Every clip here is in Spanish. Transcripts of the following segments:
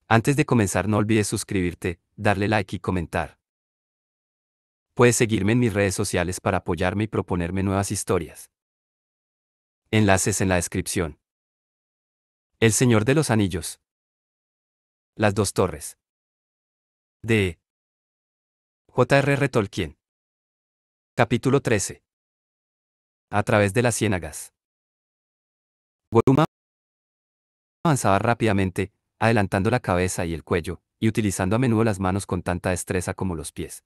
Antes de comenzar no olvides suscribirte, darle like y comentar. Puedes seguirme en mis redes sociales para apoyarme y proponerme nuevas historias. Enlaces en la descripción. El Señor de los Anillos. Las dos torres. De J.R.R. Tolkien. Capítulo 13. A través de las ciénagas. Gollum avanzaba rápidamente, adelantando la cabeza y el cuello, y utilizando a menudo las manos con tanta destreza como los pies.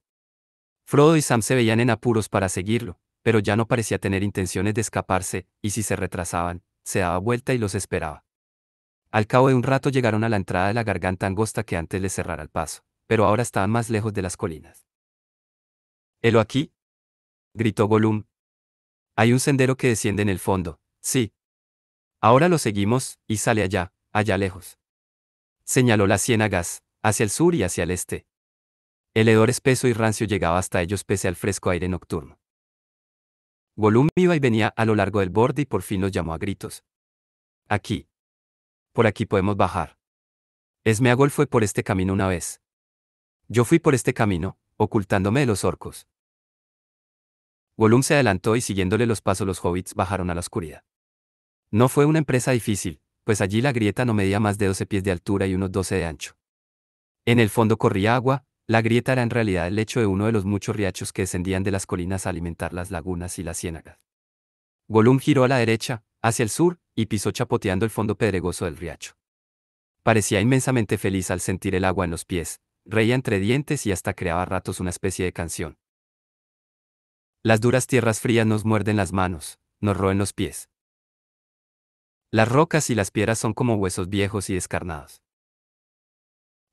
Frodo y Sam se veían en apuros para seguirlo, pero ya no parecía tener intenciones de escaparse, y si se retrasaban, se daba vuelta y los esperaba. Al cabo de un rato llegaron a la entrada de la garganta angosta que antes les cerrara el paso, pero ahora estaban más lejos de las colinas. «¿Helo aquí?», gritó Gollum. «Hay un sendero que desciende en el fondo, sí. Ahora lo seguimos, y sale allá, allá lejos». Señaló las ciénagas, hacia el sur y hacia el este. El hedor espeso y rancio llegaba hasta ellos pese al fresco aire nocturno. Gollum iba y venía a lo largo del borde y por fin los llamó a gritos. «Aquí. Por aquí podemos bajar». Smeagol fue por este camino una vez. Yo fui por este camino, ocultándome de los orcos. Gollum se adelantó y siguiéndole los pasos los hobbits bajaron a la oscuridad. No fue una empresa difícil, pues allí la grieta no medía más de 12 pies de altura y unos 12 de ancho. En el fondo corría agua, la grieta era en realidad el lecho de uno de los muchos riachos que descendían de las colinas a alimentar las lagunas y las ciénagas. Gollum giró a la derecha, hacia el sur, y pisó chapoteando el fondo pedregoso del riacho. Parecía inmensamente feliz al sentir el agua en los pies, reía entre dientes y hasta creaba a ratos una especie de canción. Las duras tierras frías nos muerden las manos, nos roen los pies. Las rocas y las piedras son como huesos viejos y descarnados.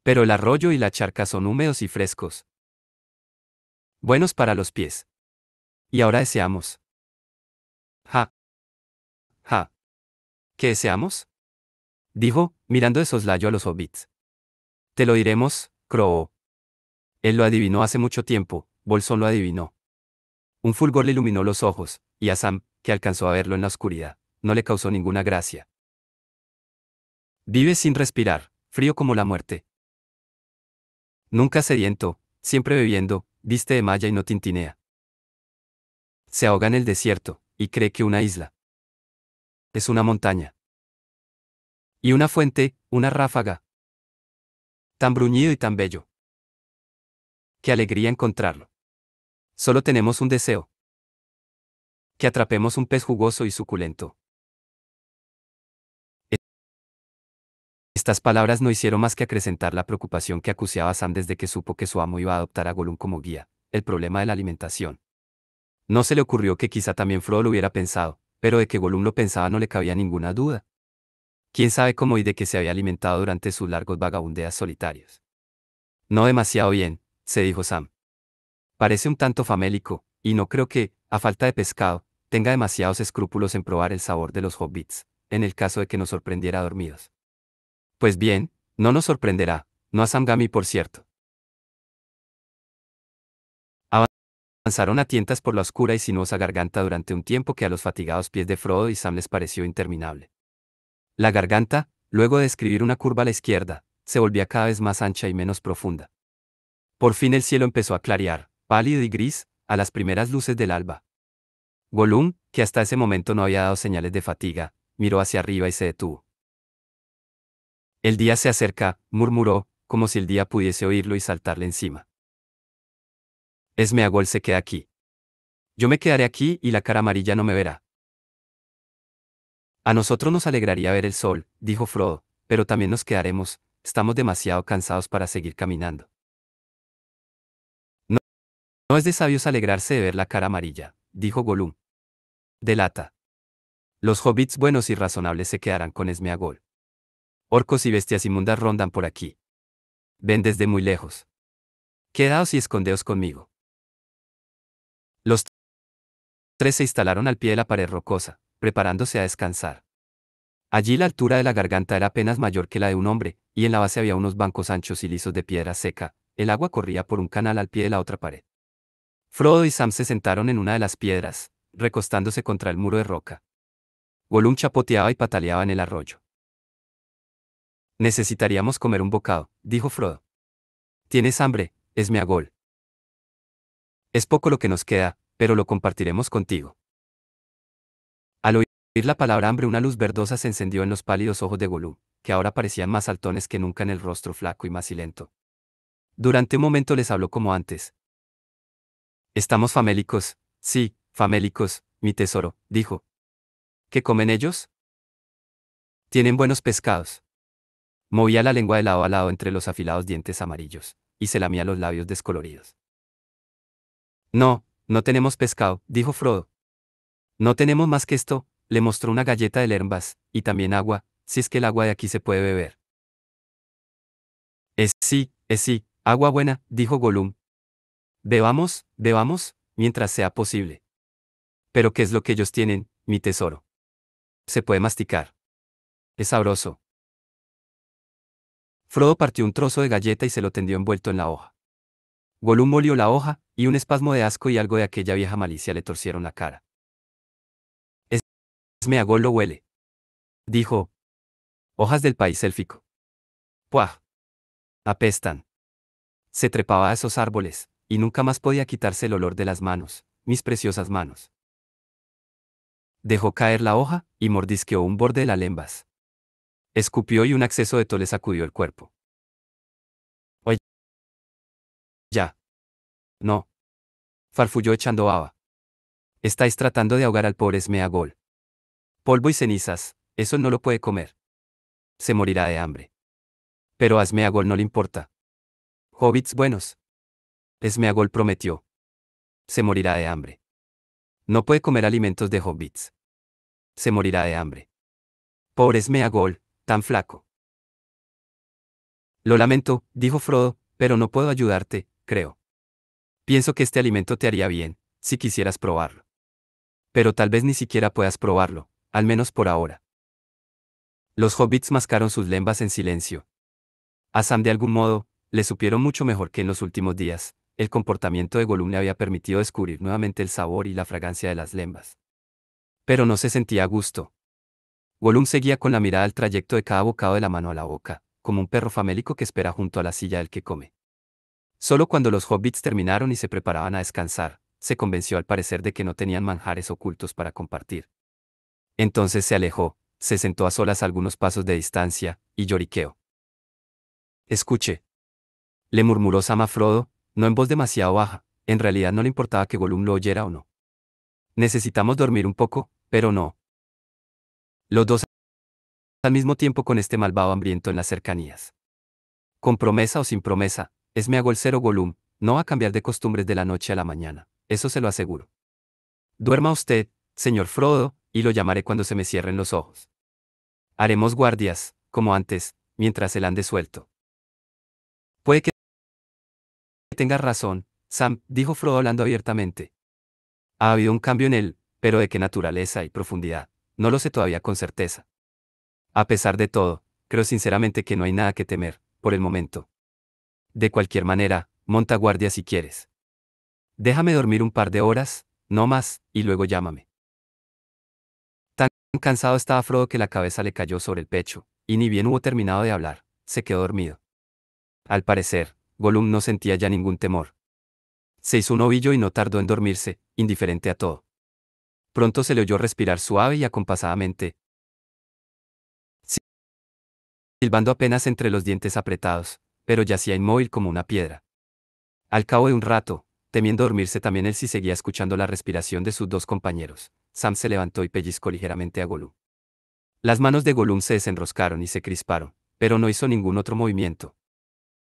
Pero el arroyo y la charca son húmedos y frescos. Buenos para los pies. Y ahora deseamos. Ja. Ja. ¿Qué deseamos?, dijo, mirando de soslayo a los hobbits. Te lo diremos, croó. Él lo adivinó hace mucho tiempo, Bolsón lo adivinó. Un fulgor le iluminó los ojos, y a Sam, que alcanzó a verlo en la oscuridad, no le causó ninguna gracia. Vive sin respirar, frío como la muerte. Nunca sediento, siempre bebiendo, viste de malla y no tintinea. Se ahoga en el desierto, y cree que una isla es una montaña. Y una fuente, una ráfaga. Tan bruñido y tan bello. Qué alegría encontrarlo. Solo tenemos un deseo. Que atrapemos un pez jugoso y suculento. Estas palabras no hicieron más que acrecentar la preocupación que acuciaba a Sam desde que supo que su amo iba a adoptar a Gollum como guía, el problema de la alimentación. No se le ocurrió que quizá también Frodo lo hubiera pensado, pero de que Gollum lo pensaba no le cabía ninguna duda. ¿Quién sabe cómo y de qué se había alimentado durante sus largos vagabundeas solitarios? No demasiado bien, se dijo Sam. Parece un tanto famélico, y no creo que, a falta de pescado, tenga demasiados escrúpulos en probar el sabor de los hobbits, en el caso de que nos sorprendiera dormidos. Pues bien, no nos sorprenderá, no a Sam Gamgee por cierto. Avanzaron a tientas por la oscura y sinuosa garganta durante un tiempo que a los fatigados pies de Frodo y Sam les pareció interminable. La garganta, luego de describir una curva a la izquierda, se volvía cada vez más ancha y menos profunda. Por fin el cielo empezó a clarear, pálido y gris, a las primeras luces del alba. Gollum, que hasta ese momento no había dado señales de fatiga, miró hacia arriba y se detuvo. El día se acerca, murmuró, como si el día pudiese oírlo y saltarle encima. Smeagol se queda aquí. Yo me quedaré aquí y la cara amarilla no me verá. A nosotros nos alegraría ver el sol, dijo Frodo, pero también nos quedaremos, estamos demasiado cansados para seguir caminando. No, no es de sabios alegrarse de ver la cara amarilla, dijo Gollum. Delata. Los hobbits buenos y razonables se quedarán con Smeagol. Orcos y bestias inmundas rondan por aquí. Ven desde muy lejos. Quedaos y escondeos conmigo. Los tres se instalaron al pie de la pared rocosa, preparándose a descansar. Allí la altura de la garganta era apenas mayor que la de un hombre, y en la base había unos bancos anchos y lisos de piedra seca, el agua corría por un canal al pie de la otra pared. Frodo y Sam se sentaron en una de las piedras, recostándose contra el muro de roca. Gollum chapoteaba y pataleaba en el arroyo. Necesitaríamos comer un bocado, dijo Frodo. ¿Tienes hambre, Smeagol? Es poco lo que nos queda, pero lo compartiremos contigo. Al oír la palabra hambre, una luz verdosa se encendió en los pálidos ojos de Gollum, que ahora parecían más saltones que nunca en el rostro flaco y macilento. Durante un momento les habló como antes. Estamos famélicos, sí, famélicos, mi tesoro, dijo. ¿Qué comen ellos? Tienen buenos pescados. Movía la lengua de lado a lado entre los afilados dientes amarillos, y se lamía los labios descoloridos. No, no tenemos pescado, dijo Frodo. No tenemos más que esto, le mostró una galleta de lermbas, y también agua, si es que el agua de aquí se puede beber. Sí, agua buena, dijo Gollum. Bebamos, bebamos, mientras sea posible. Pero ¿qué es lo que ellos tienen, mi tesoro? Se puede masticar. Es sabroso. Frodo partió un trozo de galleta y se lo tendió envuelto en la hoja. Gollum molió la hoja, y un espasmo de asco y algo de aquella vieja malicia le torcieron la cara. Smeagol lo huele. Dijo. Hojas del país élfico. ¡Puah! Apestan. Se trepaba a esos árboles, y nunca más podía quitarse el olor de las manos, mis preciosas manos. Dejó caer la hoja, y mordisqueó un borde de la lembas. Escupió y un acceso de tos le sacudió el cuerpo. Oye. Ya. No. Farfulló echando baba. Estáis tratando de ahogar al pobre Smeagol. Polvo y cenizas, eso no lo puede comer. Se morirá de hambre. Pero a Smeagol no le importa. Hobbits buenos. Smeagol prometió. Se morirá de hambre. No puede comer alimentos de hobbits. Se morirá de hambre. Pobre Smeagol, tan flaco. Lo lamento, dijo Frodo, pero no puedo ayudarte, creo. Pienso que este alimento te haría bien, si quisieras probarlo. Pero tal vez ni siquiera puedas probarlo, al menos por ahora. Los hobbits mascaron sus lembas en silencio. A Sam de algún modo, le supieron mucho mejor que en los últimos días, el comportamiento de Gollum le había permitido descubrir nuevamente el sabor y la fragancia de las lembas. Pero no se sentía a gusto. Gollum seguía con la mirada al trayecto de cada bocado de la mano a la boca, como un perro famélico que espera junto a la silla del que come. Solo cuando los hobbits terminaron y se preparaban a descansar, se convenció al parecer de que no tenían manjares ocultos para compartir. Entonces se alejó, se sentó a solas a algunos pasos de distancia, y lloriqueó. Escuche. Le murmuró Sam a Frodo, no en voz demasiado baja, en realidad no le importaba que Gollum lo oyera o no. Necesitamos dormir un poco, pero no. Los dos al mismo tiempo con este malvado hambriento en las cercanías. Con promesa o sin promesa, Smeagol cero Gollum, no va a cambiar de costumbres de la noche a la mañana, eso se lo aseguro. Duerma usted, señor Frodo, y lo llamaré cuando se me cierren los ojos. Haremos guardias, como antes, mientras él ande suelto. Puede que tengas razón, Sam, dijo Frodo hablando abiertamente. Ha habido un cambio en él, pero de qué naturaleza y profundidad, no lo sé todavía con certeza. A pesar de todo, creo sinceramente que no hay nada que temer, por el momento. De cualquier manera, monta guardia si quieres. Déjame dormir un par de horas, no más, y luego llámame. Tan cansado estaba Frodo que la cabeza le cayó sobre el pecho, y ni bien hubo terminado de hablar, se quedó dormido. Al parecer, Gollum no sentía ya ningún temor. Se hizo un ovillo y no tardó en dormirse, indiferente a todo. Pronto se le oyó respirar suave y acompasadamente, silbando apenas entre los dientes apretados, pero yacía inmóvil como una piedra. Al cabo de un rato, temiendo dormirse también él sí seguía escuchando la respiración de sus dos compañeros, Sam se levantó y pellizcó ligeramente a Gollum. Las manos de Gollum se desenroscaron y se crisparon, pero no hizo ningún otro movimiento.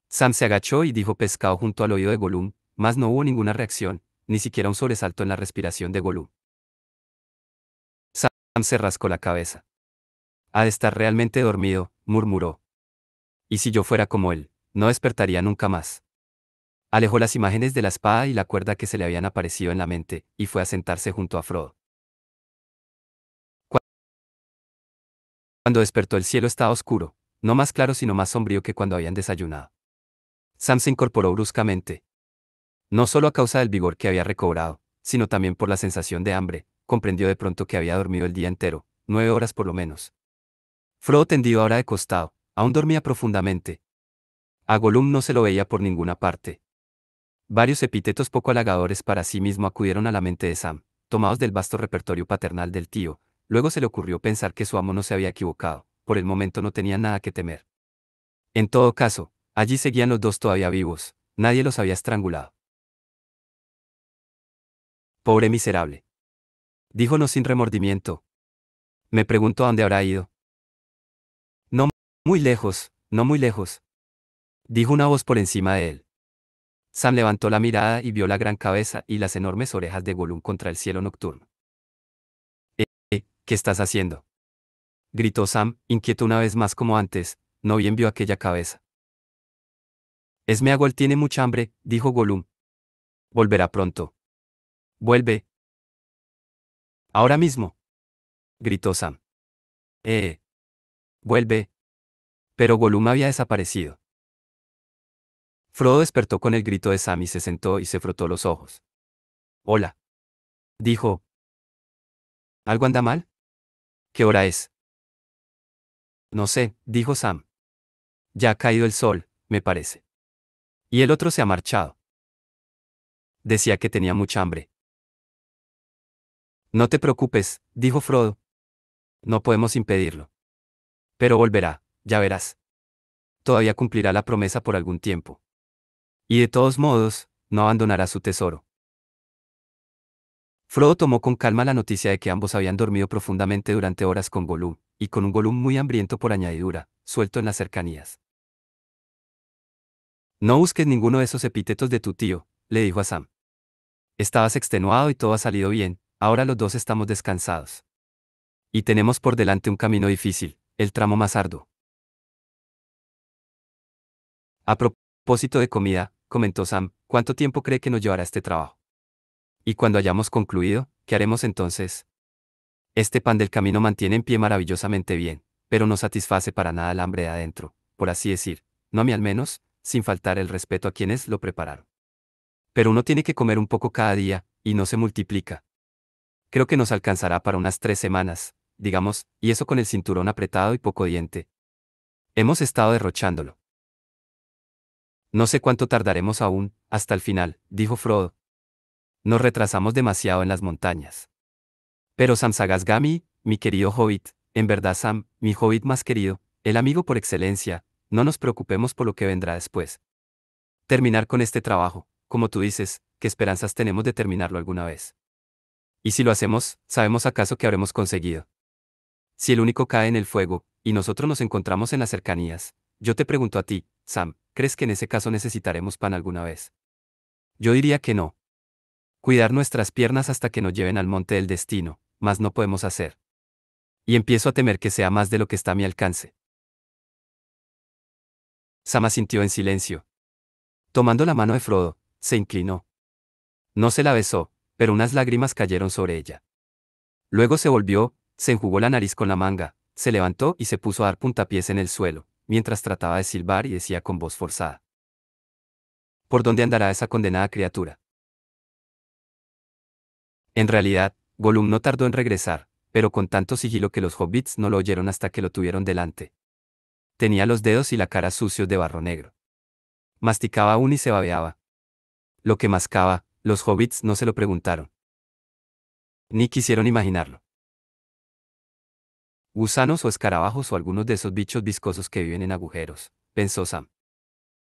Sam se agachó y dijo pescado junto al oído de Gollum, mas no hubo ninguna reacción, ni siquiera un sobresalto en la respiración de Gollum. Sam se rascó la cabeza. Ha de estar realmente dormido, murmuró. Y si yo fuera como él, no despertaría nunca más. Alejó las imágenes de la espada y la cuerda que se le habían aparecido en la mente, y fue a sentarse junto a Frodo. Cuando despertó el cielo estaba oscuro, no más claro sino más sombrío que cuando habían desayunado. Sam se incorporó bruscamente. No solo a causa del vigor que había recobrado, sino también por la sensación de hambre, comprendió de pronto que había dormido el día entero, 9 horas por lo menos. Frodo tendido ahora de costado, Aún dormía profundamente. A Gollum no se lo veía por ninguna parte. Varios epítetos poco halagadores para sí mismo acudieron a la mente de Sam, tomados del vasto repertorio paternal del tío. Luego se le ocurrió pensar que su amo no se había equivocado. Por el momento no tenía nada que temer. En todo caso, allí seguían los dos todavía vivos. Nadie los había estrangulado. Pobre miserable. Dijo no sin remordimiento. Me preguntó a dónde habrá ido. No muy lejos, no muy lejos. Dijo una voz por encima de él. Sam levantó la mirada y vio la gran cabeza y las enormes orejas de Gollum contra el cielo nocturno. ¿Qué estás haciendo? Gritó Sam, inquieto una vez más como antes, no bien vio aquella cabeza. Smeagol tiene mucha hambre, dijo Gollum. Volverá pronto. Vuelve. Ahora mismo. Gritó Sam. Vuelve. Pero Gollum había desaparecido. Frodo despertó con el grito de Sam y se sentó y se frotó los ojos. Hola. Dijo. ¿Algo anda mal? ¿Qué hora es? No sé, dijo Sam. Ya ha caído el sol, me parece. Y el otro se ha marchado. Decía que tenía mucha hambre. No te preocupes, dijo Frodo. No podemos impedirlo. Pero volverá, ya verás. Todavía cumplirá la promesa por algún tiempo. Y de todos modos, no abandonará su tesoro. Frodo tomó con calma la noticia de que ambos habían dormido profundamente durante horas con Gollum, y con un Gollum muy hambriento por añadidura, suelto en las cercanías. No busques ninguno de esos epítetos de tu tío, le dijo a Sam. Estabas extenuado y todo ha salido bien, ahora los dos estamos descansados. Y tenemos por delante un camino difícil, el tramo más arduo. A propósito de comida, comentó Sam, ¿cuánto tiempo cree que nos llevará este trabajo? Y cuando hayamos concluido, ¿qué haremos entonces? Este pan del camino mantiene en pie maravillosamente bien, pero no satisface para nada el hambre de adentro, por así decir, no a mí al menos, sin faltar el respeto a quienes lo prepararon. Pero uno tiene que comer un poco cada día, y no se multiplica. Creo que nos alcanzará para unas 3 semanas, digamos, y eso con el cinturón apretado y poco diente. Hemos estado derrochándolo. No sé cuánto tardaremos aún, hasta el final, dijo Frodo. Nos retrasamos demasiado en las montañas. Pero Sam Sagasgami, mi querido hobbit, en verdad Sam, mi hobbit más querido, el amigo por excelencia, no nos preocupemos por lo que vendrá después. Terminar con este trabajo, como tú dices, ¿qué esperanzas tenemos de terminarlo alguna vez? Y si lo hacemos, ¿sabemos acaso qué habremos conseguido? Si el único cae en el fuego, y nosotros nos encontramos en las cercanías, yo te pregunto a ti, Sam, ¿crees que en ese caso necesitaremos pan alguna vez? Yo diría que no. Cuidar nuestras piernas hasta que nos lleven al monte del destino, mas no podemos hacer. Y empiezo a temer que sea más de lo que está a mi alcance. Sam asintió en silencio. Tomando la mano de Frodo, se inclinó. No se la besó, pero unas lágrimas cayeron sobre ella. Luego se volvió, se enjugó la nariz con la manga, se levantó y se puso a dar puntapiés en el suelo, mientras trataba de silbar y decía con voz forzada. ¿Por dónde andará esa condenada criatura? En realidad, Gollum no tardó en regresar, pero con tanto sigilo que los hobbits no lo oyeron hasta que lo tuvieron delante. Tenía los dedos y la cara sucios de barro negro. Masticaba aún y se babeaba. Lo que mascaba, los hobbits no se lo preguntaron. Ni quisieron imaginarlo. Gusanos o escarabajos o algunos de esos bichos viscosos que viven en agujeros, pensó Sam.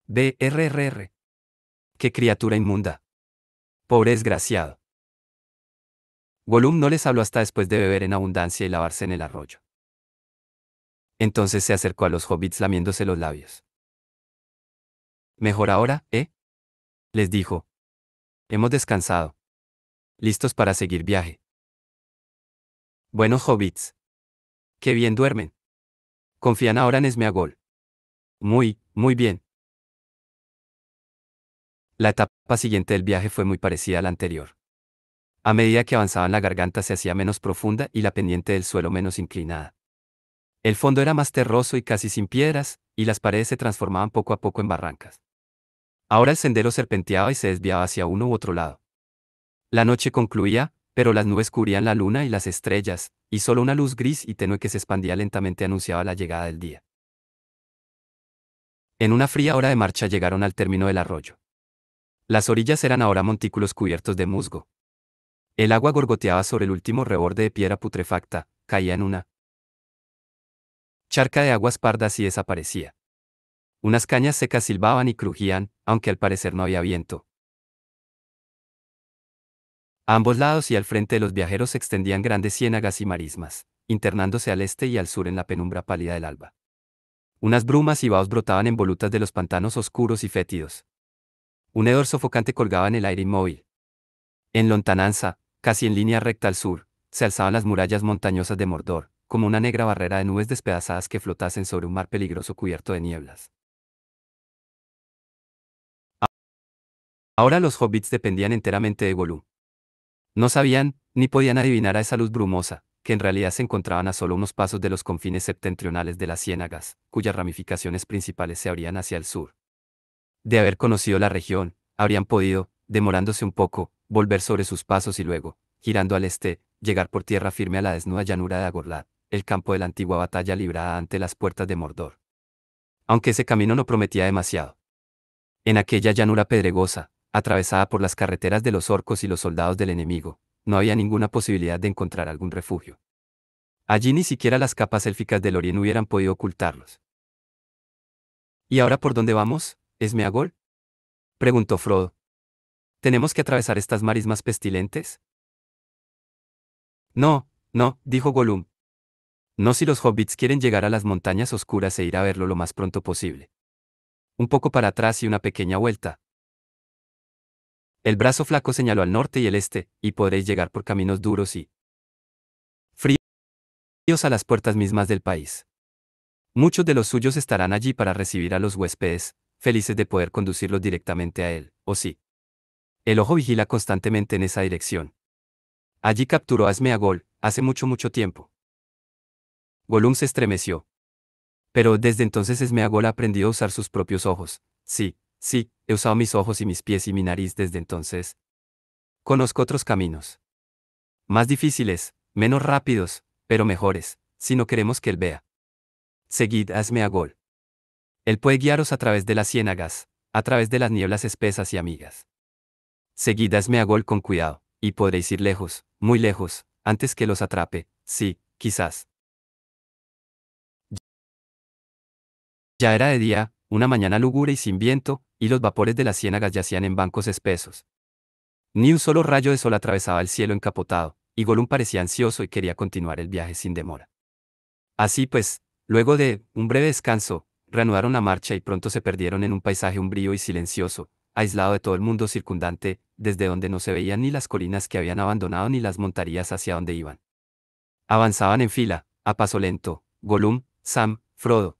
BRRR. ¡Qué criatura inmunda! Pobre desgraciado. Gollum no les habló hasta después de beber en abundancia y lavarse en el arroyo. Entonces se acercó a los hobbits lamiéndose los labios. Mejor ahora, ¿eh? Les dijo. Hemos descansado. Listos para seguir viaje. Buenos hobbits. Qué bien duermen. Confían ahora en Smeagol. Muy, muy bien. La etapa siguiente del viaje fue muy parecida a la anterior. A medida que avanzaban la garganta se hacía menos profunda y la pendiente del suelo menos inclinada. El fondo era más terroso y casi sin piedras, y las paredes se transformaban poco a poco en barrancas. Ahora el sendero serpenteaba y se desviaba hacia uno u otro lado. La noche concluía, pero las nubes cubrían la luna y las estrellas, y solo una luz gris y tenue que se expandía lentamente anunciaba la llegada del día. En una fría hora de marcha llegaron al término del arroyo. Las orillas eran ahora montículos cubiertos de musgo. El agua gorgoteaba sobre el último reborde de piedra putrefacta, caía en una charca de aguas pardas y desaparecía. Unas cañas secas silbaban y crujían, aunque al parecer no había viento. A ambos lados y al frente de los viajeros se extendían grandes ciénagas y marismas, internándose al este y al sur en la penumbra pálida del alba. Unas brumas y vaos brotaban en volutas de los pantanos oscuros y fétidos. Un hedor sofocante colgaba en el aire inmóvil. En lontananza, casi en línea recta al sur, se alzaban las murallas montañosas de Mordor, como una negra barrera de nubes despedazadas que flotasen sobre un mar peligroso cubierto de nieblas. Ahora los hobbits dependían enteramente de Gollum. No sabían, ni podían adivinar a esa luz brumosa, que en realidad se encontraban a solo unos pasos de los confines septentrionales de las ciénagas, cuyas ramificaciones principales se abrían hacia el sur. De haber conocido la región, habrían podido, demorándose un poco, volver sobre sus pasos y luego, girando al este, llegar por tierra firme a la desnuda llanura de Agorlad, el campo de la antigua batalla librada ante las puertas de Mordor. Aunque ese camino no prometía demasiado. En aquella llanura pedregosa, atravesada por las carreteras de los orcos y los soldados del enemigo, no había ninguna posibilidad de encontrar algún refugio. Allí ni siquiera las capas élficas del Orien hubieran podido ocultarlos. ¿Y ahora por dónde vamos, Smeagol?, preguntó Frodo. ¿Tenemos que atravesar estas marismas pestilentes? No, no, dijo Gollum. No si los hobbits quieren llegar a las montañas oscuras e ir a verlo lo más pronto posible. Un poco para atrás y una pequeña vuelta. El brazo flaco señaló al norte y el este, y podréis llegar por caminos duros y fríos a las puertas mismas del país. Muchos de los suyos estarán allí para recibir a los huéspedes, felices de poder conducirlos directamente a él, o sí. El ojo vigila constantemente en esa dirección. Allí capturó a Smeagol, hace mucho tiempo. Gollum se estremeció. Pero desde entonces Smeagol ha aprendido a usar sus propios ojos. Sí, sí, he usado mis ojos y mis pies y mi nariz desde entonces. Conozco otros caminos. Más difíciles, menos rápidos, pero mejores, si no queremos que él vea. Seguid a Smeagol. Él puede guiaros a través de las ciénagas, a través de las nieblas espesas y amigas. Seguid a Smeagol con cuidado, y podréis ir lejos, muy lejos, antes que los atrape, sí, quizás. Ya era de día, una mañana lúgubre y sin viento, y los vapores de las ciénagas yacían en bancos espesos. Ni un solo rayo de sol atravesaba el cielo encapotado, y Gollum parecía ansioso y quería continuar el viaje sin demora. Así pues, luego de un breve descanso, reanudaron la marcha y pronto se perdieron en un paisaje umbrío y silencioso, aislado de todo el mundo circundante, desde donde no se veían ni las colinas que habían abandonado ni las montarías hacia donde iban. Avanzaban en fila, a paso lento, Gollum, Sam, Frodo.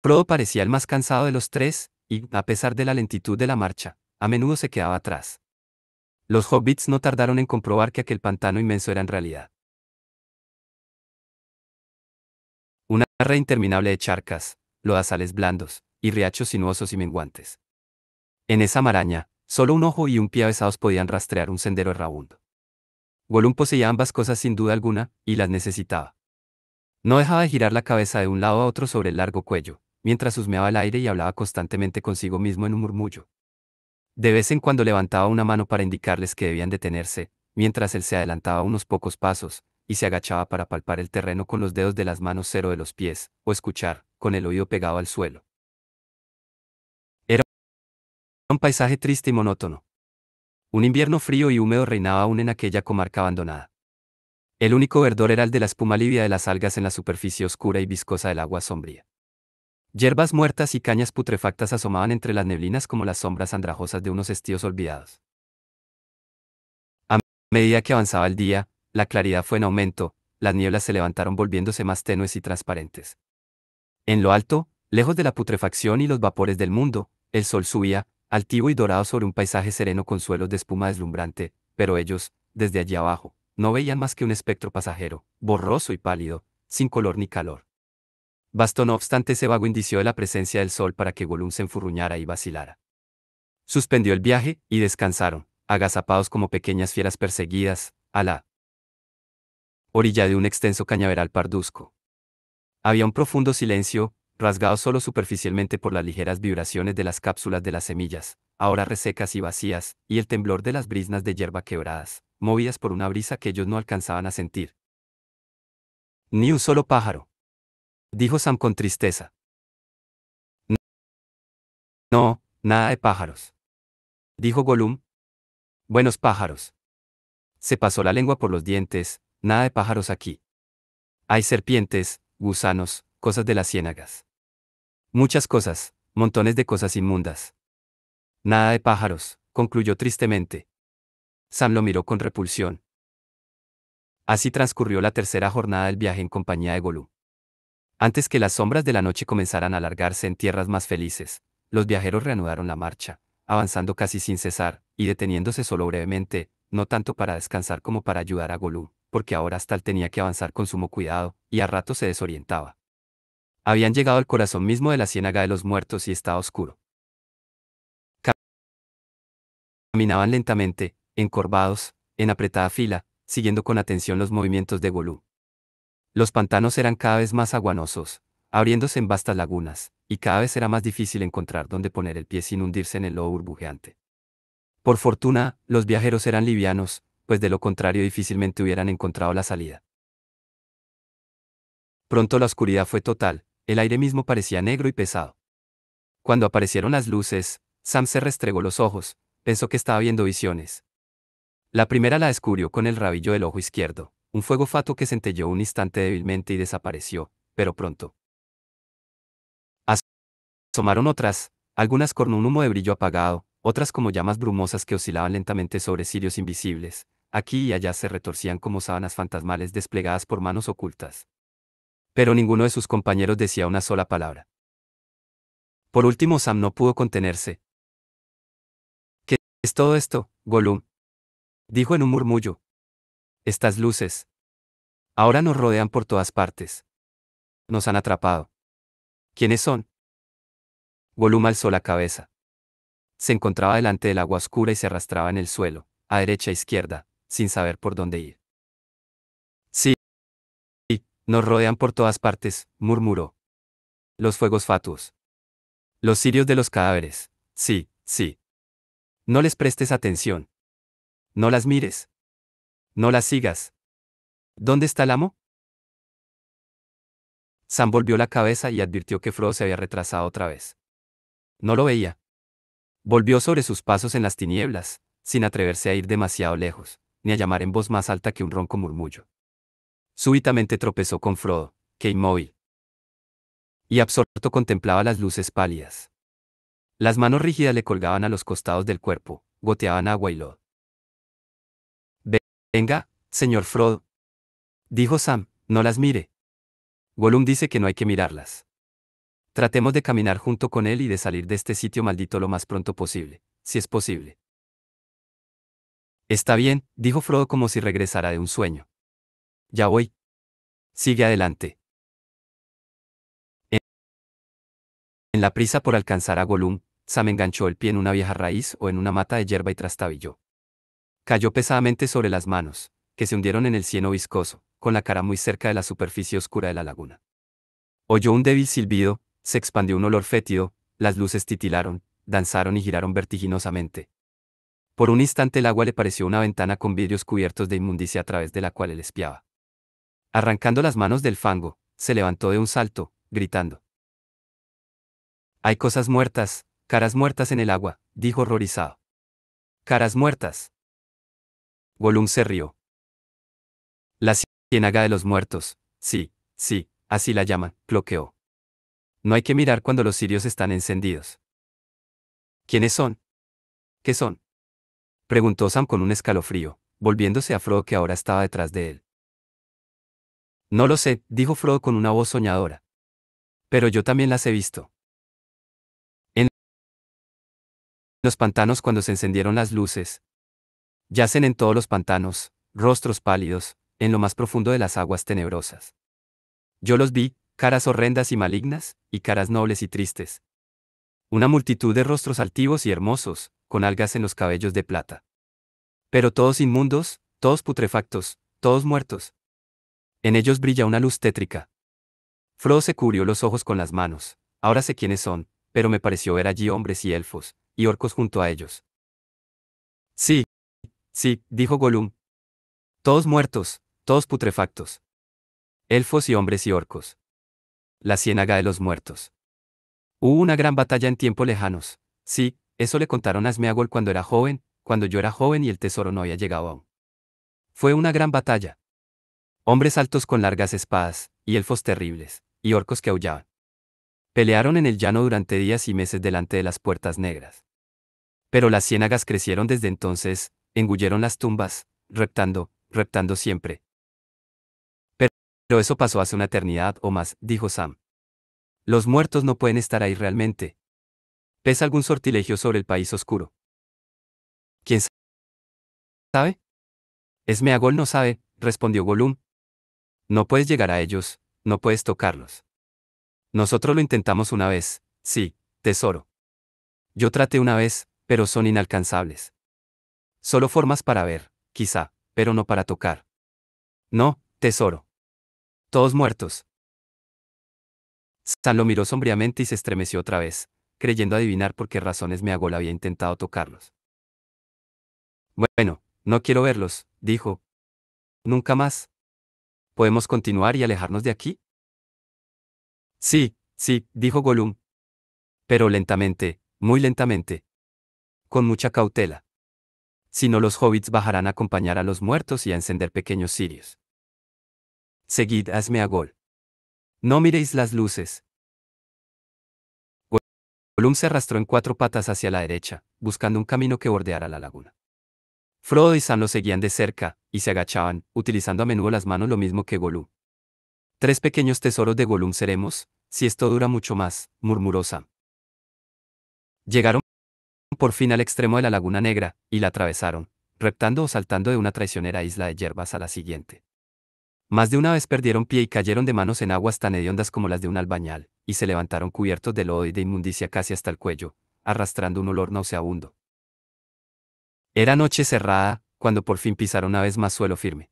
Frodo parecía el más cansado de los tres, y, a pesar de la lentitud de la marcha, a menudo se quedaba atrás. Los hobbits no tardaron en comprobar que aquel pantano inmenso era en realidad una red interminable de charcas, lodazales blandos, y riachos sinuosos y menguantes. En esa maraña, solo un ojo y un pie avesados podían rastrear un sendero errabundo. Gollum poseía ambas cosas sin duda alguna, y las necesitaba. No dejaba de girar la cabeza de un lado a otro sobre el largo cuello, mientras husmeaba el aire y hablaba constantemente consigo mismo en un murmullo. De vez en cuando levantaba una mano para indicarles que debían detenerse, mientras él se adelantaba unos pocos pasos, y se agachaba para palpar el terreno con los dedos de las manos cero de los pies, o escuchar, con el oído pegado al suelo. Era un paisaje triste y monótono. Un invierno frío y húmedo reinaba aún en aquella comarca abandonada. El único verdor era el de la espuma livia de las algas en la superficie oscura y viscosa del agua sombría. Hierbas muertas y cañas putrefactas asomaban entre las neblinas como las sombras andrajosas de unos estíos olvidados. A medida que avanzaba el día, la claridad fue en aumento, las nieblas se levantaron volviéndose más tenues y transparentes. En lo alto, lejos de la putrefacción y los vapores del mundo, el sol subía, altivo y dorado sobre un paisaje sereno con suelos de espuma deslumbrante, pero ellos, desde allí abajo, no veían más que un espectro pasajero, borroso y pálido, sin color ni calor. Bastó no obstante ese vago indicio de la presencia del sol para que Gollum se enfurruñara y vacilara. Suspendió el viaje, y descansaron, agazapados como pequeñas fieras perseguidas, a la orilla de un extenso cañaveral parduzco. Había un profundo silencio, rasgados solo superficialmente por las ligeras vibraciones de las cápsulas de las semillas, ahora resecas y vacías, y el temblor de las briznas de hierba quebradas, movidas por una brisa que ellos no alcanzaban a sentir. Ni un solo pájaro, dijo Sam con tristeza. No, nada de pájaros, dijo Gollum. Buenos pájaros. Se pasó la lengua por los dientes, nada de pájaros aquí. Hay serpientes, gusanos, cosas de las ciénagas. Muchas cosas, montones de cosas inmundas. Nada de pájaros, concluyó tristemente. Sam lo miró con repulsión. Así transcurrió la tercera jornada del viaje en compañía de Gollum. Antes que las sombras de la noche comenzaran a alargarse en tierras más felices, los viajeros reanudaron la marcha, avanzando casi sin cesar, y deteniéndose solo brevemente, no tanto para descansar como para ayudar a Gollum, porque ahora hasta él tenía que avanzar con sumo cuidado, y a rato se desorientaba. Habían llegado al corazón mismo de la ciénaga de los muertos y estaba oscuro. Caminaban lentamente, encorvados, en apretada fila, siguiendo con atención los movimientos de Gollum. Los pantanos eran cada vez más aguanosos, abriéndose en vastas lagunas, y cada vez era más difícil encontrar dónde poner el pie sin hundirse en el lodo burbujeante. Por fortuna, los viajeros eran livianos, pues de lo contrario difícilmente hubieran encontrado la salida. Pronto la oscuridad fue total, el aire mismo parecía negro y pesado. Cuando aparecieron las luces, Sam se restregó los ojos, pensó que estaba viendo visiones. La primera la descubrió con el rabillo del ojo izquierdo, un fuego fatuo que centelleó un instante débilmente y desapareció, pero pronto. Asomaron otras, algunas con un humo de brillo apagado, otras como llamas brumosas que oscilaban lentamente sobre cirios invisibles, aquí y allá se retorcían como sábanas fantasmales desplegadas por manos ocultas. Pero ninguno de sus compañeros decía una sola palabra. Por último Sam no pudo contenerse. ¿Qué es todo esto, Gollum? Dijo en un murmullo. Estas luces. Ahora nos rodean por todas partes. Nos han atrapado. ¿Quiénes son? Gollum alzó la cabeza. Se encontraba delante del agua oscura y se arrastraba en el suelo, a derecha e izquierda, sin saber por dónde ir. Sí, nos rodean por todas partes, murmuró. Los fuegos fatuos. Los cirios de los cadáveres. Sí, sí. No les prestes atención. No las mires. No las sigas. ¿Dónde está el amo? Sam volvió la cabeza y advirtió que Frodo se había retrasado otra vez. No lo veía. Volvió sobre sus pasos en las tinieblas, sin atreverse a ir demasiado lejos, ni a llamar en voz más alta que un ronco murmullo. Súbitamente tropezó con Frodo, que inmóvil y absorto contemplaba las luces pálidas. Las manos rígidas le colgaban a los costados del cuerpo, goteaban agua y lodo. Venga, señor Frodo, dijo Sam, no las mire. Gollum dice que no hay que mirarlas. Tratemos de caminar junto con él y de salir de este sitio maldito lo más pronto posible, si es posible. Está bien, dijo Frodo como si regresara de un sueño. Ya voy. Sigue adelante. En la prisa por alcanzar a Gollum, Sam enganchó el pie en una vieja raíz o en una mata de hierba y trastabilló. Cayó pesadamente sobre las manos, que se hundieron en el cieno viscoso, con la cara muy cerca de la superficie oscura de la laguna. Oyó un débil silbido, se expandió un olor fétido, las luces titilaron, danzaron y giraron vertiginosamente. Por un instante el agua le pareció una ventana con vidrios cubiertos de inmundicia a través de la cual él espiaba. Arrancando las manos del fango, se levantó de un salto, gritando. Hay cosas muertas, caras muertas en el agua, dijo horrorizado. Caras muertas. Gollum se rió. La ciénaga de los muertos, sí, sí, así la llaman, cloqueó. No hay que mirar cuando los cirios están encendidos. ¿Quiénes son? ¿Qué son? Preguntó Sam con un escalofrío, volviéndose a Frodo que ahora estaba detrás de él. No lo sé, dijo Frodo con una voz soñadora. Pero yo también las he visto. En los pantanos cuando se encendieron las luces. Yacen en todos los pantanos, rostros pálidos, en lo más profundo de las aguas tenebrosas. Yo los vi, caras horrendas y malignas, y caras nobles y tristes. Una multitud de rostros altivos y hermosos, con algas en los cabellos de plata. Pero todos inmundos, todos putrefactos, todos muertos. En ellos brilla una luz tétrica. Frodo se cubrió los ojos con las manos. Ahora sé quiénes son, pero me pareció ver allí hombres y elfos, y orcos junto a ellos. Sí, sí, dijo Gollum. Todos muertos, todos putrefactos. Elfos y hombres y orcos. La ciénaga de los muertos. Hubo una gran batalla en tiempos lejanos. Sí, eso le contaron a Smeagol cuando era joven, cuando yo era joven y el tesoro no había llegado aún. Fue una gran batalla. Hombres altos con largas espadas, y elfos terribles, y orcos que aullaban. Pelearon en el llano durante días y meses delante de las puertas negras. Pero las ciénagas crecieron desde entonces, engulleron las tumbas, reptando siempre. Pero eso pasó hace una eternidad o más, dijo Sam. Los muertos no pueden estar ahí realmente. ¿Pesa algún sortilegio sobre el país oscuro? ¿Quién sabe? Smeagol no sabe, respondió Gollum. No puedes llegar a ellos, no puedes tocarlos. Nosotros lo intentamos una vez, sí, tesoro. Yo traté una vez, pero son inalcanzables. Solo formas para ver, quizá, pero no para tocar. No, tesoro. Todos muertos. Sam lo miró sombríamente y se estremeció otra vez, creyendo adivinar por qué razones Smeagol había intentado tocarlos. Bueno, no quiero verlos, dijo. Nunca más. ¿Podemos continuar y alejarnos de aquí? Sí, sí, dijo Gollum. Pero lentamente, muy lentamente. Con mucha cautela. Si no, los hobbits bajarán a acompañar a los muertos y a encender pequeños cirios. Seguid a Smeagol. No miréis las luces. Gollum se arrastró en 4 patas hacia la derecha, buscando un camino que bordeara la laguna. Frodo y Sam lo seguían de cerca, y se agachaban, utilizando a menudo las manos lo mismo que Gollum. 3 pequeños tesoros de Gollum seremos, si esto dura mucho más, murmuró Sam. Llegaron por fin al extremo de la Laguna Negra, y la atravesaron, reptando o saltando de una traicionera isla de hierbas a la siguiente. Más de una vez perdieron pie y cayeron de manos en aguas tan hediondas como las de un albañal, y se levantaron cubiertos de lodo y de inmundicia casi hasta el cuello, arrastrando un olor nauseabundo. Era noche cerrada, cuando por fin pisaron una vez más suelo firme.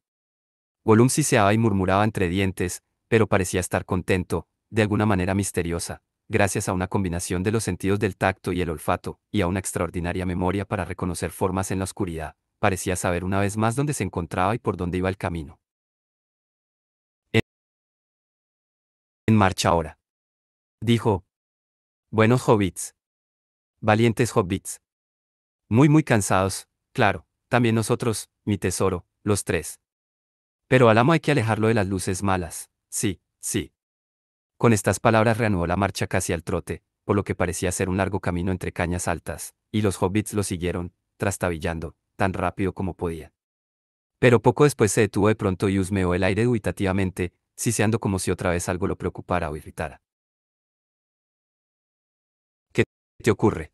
Gollum siseaba y murmuraba entre dientes, pero parecía estar contento, de alguna manera misteriosa, gracias a una combinación de los sentidos del tacto y el olfato, y a una extraordinaria memoria para reconocer formas en la oscuridad, parecía saber una vez más dónde se encontraba y por dónde iba el camino. En marcha ahora. Dijo. Buenos hobbits. Valientes hobbits. Muy cansados, claro, también nosotros, mi tesoro, los 3. Pero al amo hay que alejarlo de las luces malas, sí, sí. Con estas palabras reanudó la marcha casi al trote, por lo que parecía ser un largo camino entre cañas altas, y los hobbits lo siguieron, trastabillando, tan rápido como podía. Pero poco después se detuvo de pronto y husmeó el aire dubitativamente, siseando como si otra vez algo lo preocupara o irritara. ¿Qué te ocurre?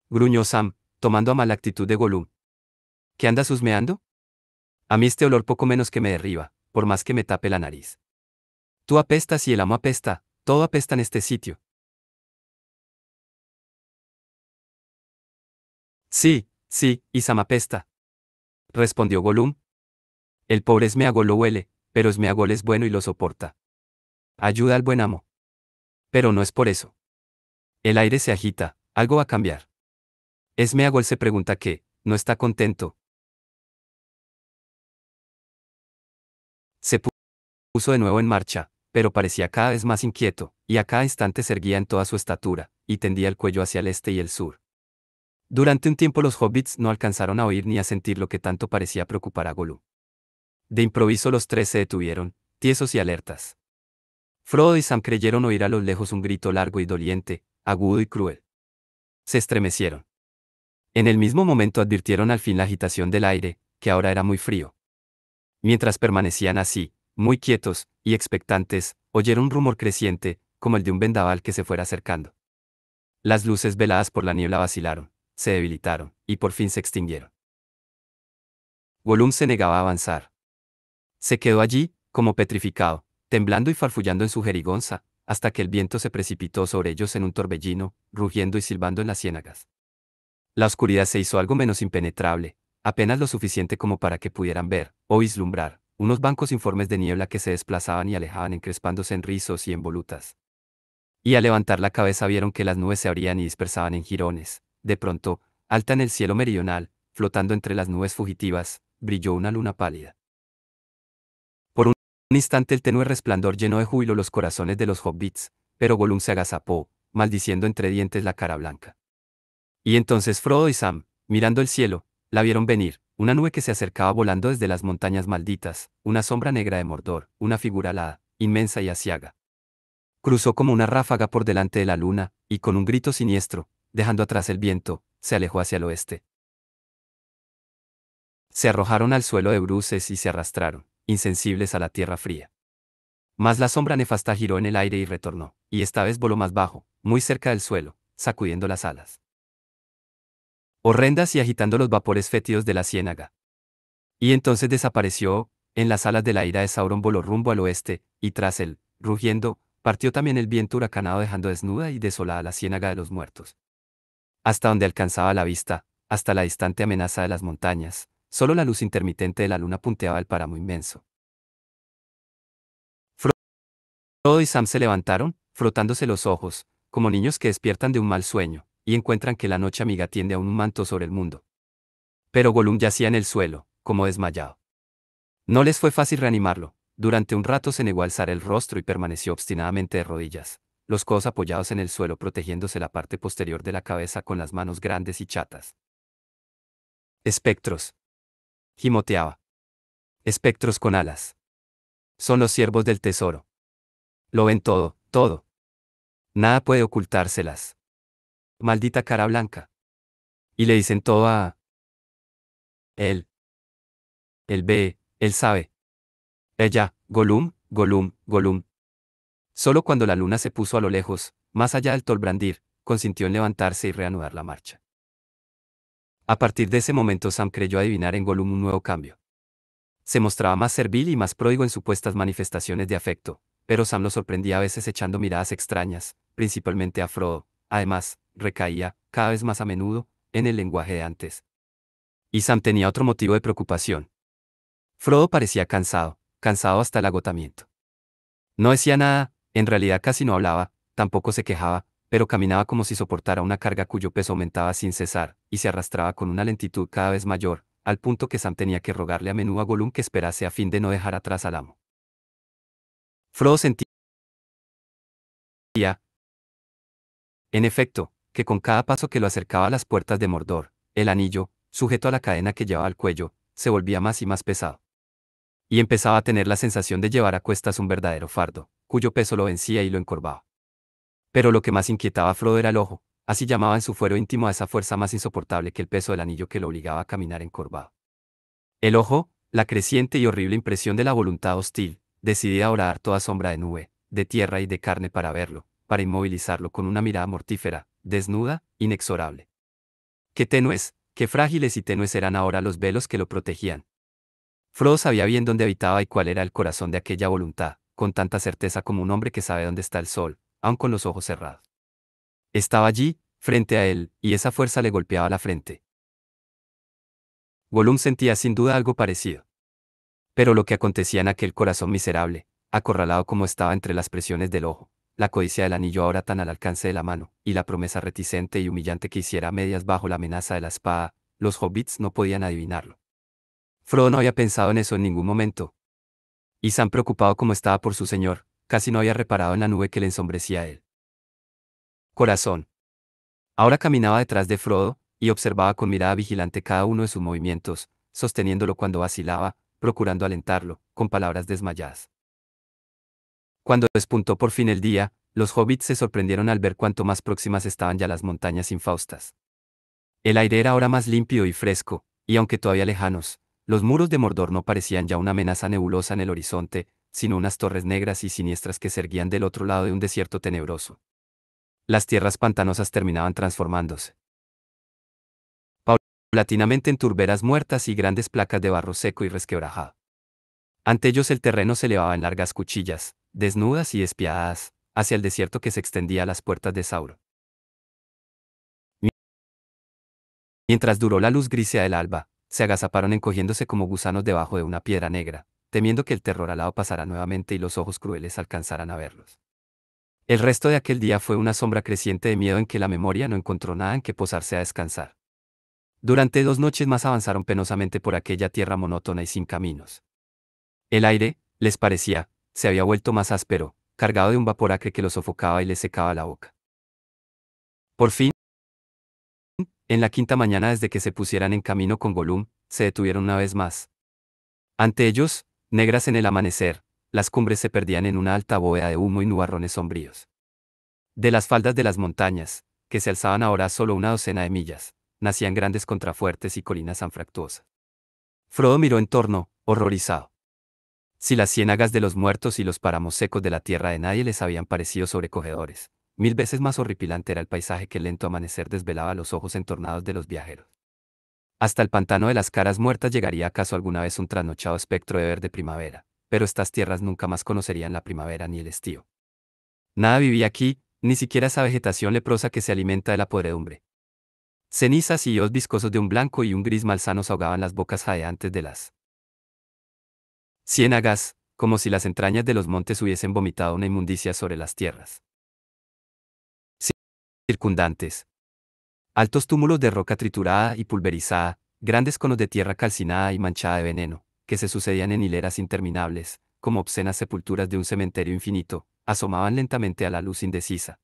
Gruñó Sam, tomando a mal la actitud de Gollum. ¿Qué andas husmeando? A mí este olor poco menos que me derriba, por más que me tape la nariz. Tú apestas y el amo apesta, todo apesta en este sitio. Sí, sí, y Sam apesta, respondió Gollum. El pobre Smeagol lo huele, pero Smeagol es bueno y lo soporta. Ayuda al buen amo. Pero no es por eso. El aire se agita, algo va a cambiar. Smeagol se pregunta qué, no está contento. Se puso de nuevo en marcha, pero parecía cada vez más inquieto, y a cada instante se erguía en toda su estatura, y tendía el cuello hacia el este y el sur. Durante un tiempo los hobbits no alcanzaron a oír ni a sentir lo que tanto parecía preocupar a Gollum. De improviso los 3 se detuvieron, tiesos y alertas. Frodo y Sam creyeron oír a lo lejos un grito largo y doliente, agudo y cruel. Se estremecieron. En el mismo momento advirtieron al fin la agitación del aire, que ahora era muy frío. Mientras permanecían así, muy quietos y expectantes, oyeron un rumor creciente, como el de un vendaval que se fuera acercando. Las luces veladas por la niebla vacilaron, se debilitaron, y por fin se extinguieron. Gollum se negaba a avanzar. Se quedó allí, como petrificado, temblando y farfullando en su jerigonza, hasta que el viento se precipitó sobre ellos en un torbellino, rugiendo y silbando en las ciénagas. La oscuridad se hizo algo menos impenetrable, apenas lo suficiente como para que pudieran ver, o vislumbrar, unos bancos informes de niebla que se desplazaban y alejaban encrespándose en rizos y en volutas. Y al levantar la cabeza vieron que las nubes se abrían y dispersaban en jirones. De pronto, alta en el cielo meridional, flotando entre las nubes fugitivas, brilló una luna pálida. Por un instante el tenue resplandor llenó de júbilo los corazones de los hobbits, pero Gollum se agazapó, maldiciendo entre dientes la cara blanca. Y entonces Frodo y Sam, mirando el cielo, la vieron venir, una nube que se acercaba volando desde las montañas malditas, una sombra negra de Mordor, una figura alada, inmensa y aciaga. Cruzó como una ráfaga por delante de la luna, y con un grito siniestro, dejando atrás el viento, se alejó hacia el oeste. Se arrojaron al suelo de bruces y se arrastraron, insensibles a la tierra fría. Mas la sombra nefasta giró en el aire y retornó, y esta vez voló más bajo, muy cerca del suelo, sacudiendo las alas horrendas y agitando los vapores fétidos de la ciénaga. Y entonces desapareció, en las alas de la ira de Sauron voló rumbo al oeste, y tras él, rugiendo, partió también el viento huracanado dejando desnuda y desolada la ciénaga de los muertos. Hasta donde alcanzaba la vista, hasta la distante amenaza de las montañas, solo la luz intermitente de la luna punteaba el páramo inmenso. Frodo y Sam se levantaron, frotándose los ojos, como niños que despiertan de un mal sueño, y encuentran que la noche amiga tiende a un manto sobre el mundo. Pero Gollum yacía en el suelo, como desmayado. No les fue fácil reanimarlo. Durante un rato se negó a alzar el rostro y permaneció obstinadamente de rodillas, los codos apoyados en el suelo protegiéndose la parte posterior de la cabeza con las manos grandes y chatas. Espectros. Gimoteaba. Espectros con alas. Son los siervos del tesoro. Lo ven todo, todo. Nada puede ocultárselas. Maldita cara blanca. Y le dicen todo a él. Él ve, él sabe. Ella, Gollum, Gollum, Gollum. Solo cuando la luna se puso a lo lejos, más allá del Tolbrandir, consintió en levantarse y reanudar la marcha. A partir de ese momento Sam creyó adivinar en Gollum un nuevo cambio. Se mostraba más servil y más pródigo en supuestas manifestaciones de afecto, pero Sam lo sorprendía a veces echando miradas extrañas, principalmente a Frodo. Además, recaía, cada vez más a menudo, en el lenguaje de antes. Y Sam tenía otro motivo de preocupación. Frodo parecía cansado, cansado hasta el agotamiento. No decía nada, en realidad casi no hablaba, tampoco se quejaba, pero caminaba como si soportara una carga cuyo peso aumentaba sin cesar, y se arrastraba con una lentitud cada vez mayor, al punto que Sam tenía que rogarle a menudo a Gollum que esperase a fin de no dejar atrás al amo. Frodo sentía, en efecto, que con cada paso que lo acercaba a las puertas de Mordor, el anillo, sujeto a la cadena que llevaba al cuello, se volvía más y más pesado. Y empezaba a tener la sensación de llevar a cuestas un verdadero fardo, cuyo peso lo vencía y lo encorvaba. Pero lo que más inquietaba a Frodo era el ojo, así llamaba en su fuero íntimo a esa fuerza más insoportable que el peso del anillo que lo obligaba a caminar encorvado. El ojo, la creciente y horrible impresión de la voluntad hostil, decidida a orar toda sombra de nube, de tierra y de carne para verlo, para inmovilizarlo con una mirada mortífera, desnuda, inexorable. Qué tenues, qué frágiles y tenues eran ahora los velos que lo protegían. Frodo sabía bien dónde habitaba y cuál era el corazón de aquella voluntad, con tanta certeza como un hombre que sabe dónde está el sol, aun con los ojos cerrados. Estaba allí, frente a él, y esa fuerza le golpeaba la frente. Gollum sentía sin duda algo parecido. Pero lo que acontecía en aquel corazón miserable, acorralado como estaba entre las presiones del ojo, la codicia del anillo ahora tan al alcance de la mano, y la promesa reticente y humillante que hiciera a medias bajo la amenaza de la espada, los hobbits no podían adivinarlo. Frodo no había pensado en eso en ningún momento. Y Sam, preocupado como estaba por su señor, casi no había reparado en la nube que le ensombrecía a él. Corazón. Ahora caminaba detrás de Frodo, y observaba con mirada vigilante cada uno de sus movimientos, sosteniéndolo cuando vacilaba, procurando alentarlo, con palabras desmayadas. Cuando despuntó por fin el día, los hobbits se sorprendieron al ver cuánto más próximas estaban ya las montañas infaustas. El aire era ahora más limpio y fresco, y aunque todavía lejanos, los muros de Mordor no parecían ya una amenaza nebulosa en el horizonte, sino unas torres negras y siniestras que se erguían del otro lado de un desierto tenebroso. Las tierras pantanosas terminaban transformándose paulatinamente en turberas muertas y grandes placas de barro seco y resquebrajado. Ante ellos el terreno se elevaba en largas cuchillas, desnudas y despiadadas, hacia el desierto que se extendía a las puertas de Sauron. Mientras duró la luz grisea del alba, se agazaparon encogiéndose como gusanos debajo de una piedra negra, temiendo que el terror alado pasara nuevamente y los ojos crueles alcanzaran a verlos. El resto de aquel día fue una sombra creciente de miedo en que la memoria no encontró nada en que posarse a descansar. Durante 2 noches más avanzaron penosamente por aquella tierra monótona y sin caminos. El aire, les parecía, se había vuelto más áspero, cargado de un vapor acre que los sofocaba y les secaba la boca. Por fin, en la quinta mañana desde que se pusieran en camino con Gollum, se detuvieron una vez más. Ante ellos, negras en el amanecer, las cumbres se perdían en una alta bóveda de humo y nubarrones sombríos. De las faldas de las montañas, que se alzaban ahora a solo una docena de millas, nacían grandes contrafuertes y colinas anfractuosas. Frodo miró en torno, horrorizado. Si las ciénagas de los muertos y los páramos secos de la tierra de nadie les habían parecido sobrecogedores, 1000 veces más horripilante era el paisaje que el lento amanecer desvelaba a los ojos entornados de los viajeros. Hasta el pantano de las caras muertas llegaría acaso alguna vez un trasnochado espectro de verde primavera, pero estas tierras nunca más conocerían la primavera ni el estío. Nada vivía aquí, ni siquiera esa vegetación leprosa que se alimenta de la podredumbre. Cenizas y higos viscosos de un blanco y un gris malsanos ahogaban las bocas jadeantes de las ciénagas, como si las entrañas de los montes hubiesen vomitado una inmundicia sobre las tierras circundantes. Altos túmulos de roca triturada y pulverizada, grandes conos de tierra calcinada y manchada de veneno, que se sucedían en hileras interminables, como obscenas sepulturas de un cementerio infinito, asomaban lentamente a la luz indecisa.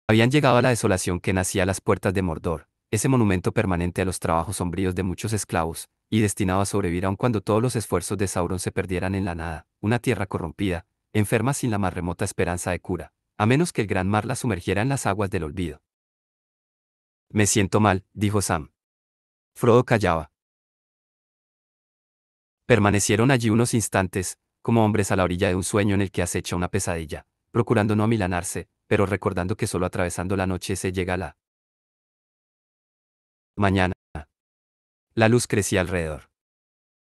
Habían llegado a la desolación que nacía a las puertas de Mordor, ese monumento permanente a los trabajos sombríos de muchos esclavos, y destinado a sobrevivir aun cuando todos los esfuerzos de Sauron se perdieran en la nada, una tierra corrompida, enferma sin la más remota esperanza de cura, a menos que el gran mar la sumergiera en las aguas del olvido. Me siento mal, dijo Sam. Frodo callaba. Permanecieron allí unos instantes, como hombres a la orilla de un sueño en el que acecha una pesadilla, procurando no amilanarse, pero recordando que solo atravesando la noche se llega a la mañana. La luz crecía alrededor.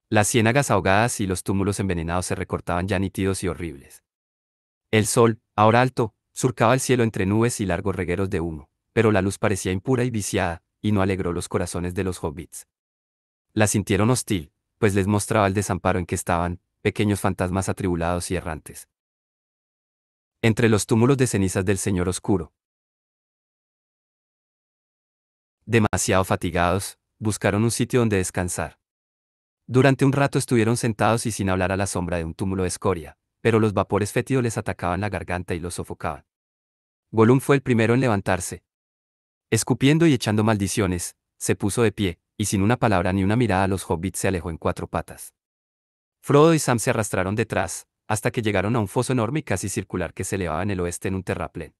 Las ciénagas ahogadas y los túmulos envenenados se recortaban ya nítidos y horribles. El sol, ahora alto, surcaba el cielo entre nubes y largos regueros de humo, pero la luz parecía impura y viciada, y no alegró los corazones de los hobbits. La sintieron hostil, pues les mostraba el desamparo en que estaban, pequeños fantasmas atribulados y errantes. Entre los túmulos de cenizas del Señor Oscuro. Demasiado fatigados, buscaron un sitio donde descansar. Durante un rato estuvieron sentados y sin hablar a la sombra de un túmulo de escoria, pero los vapores fétidos les atacaban la garganta y los sofocaban. Gollum fue el primero en levantarse. Escupiendo y echando maldiciones, se puso de pie, y sin una palabra ni una mirada a los hobbits se alejó en 4 patas. Frodo y Sam se arrastraron detrás, hasta que llegaron a un foso enorme y casi circular que se elevaba en el oeste en un terraplén.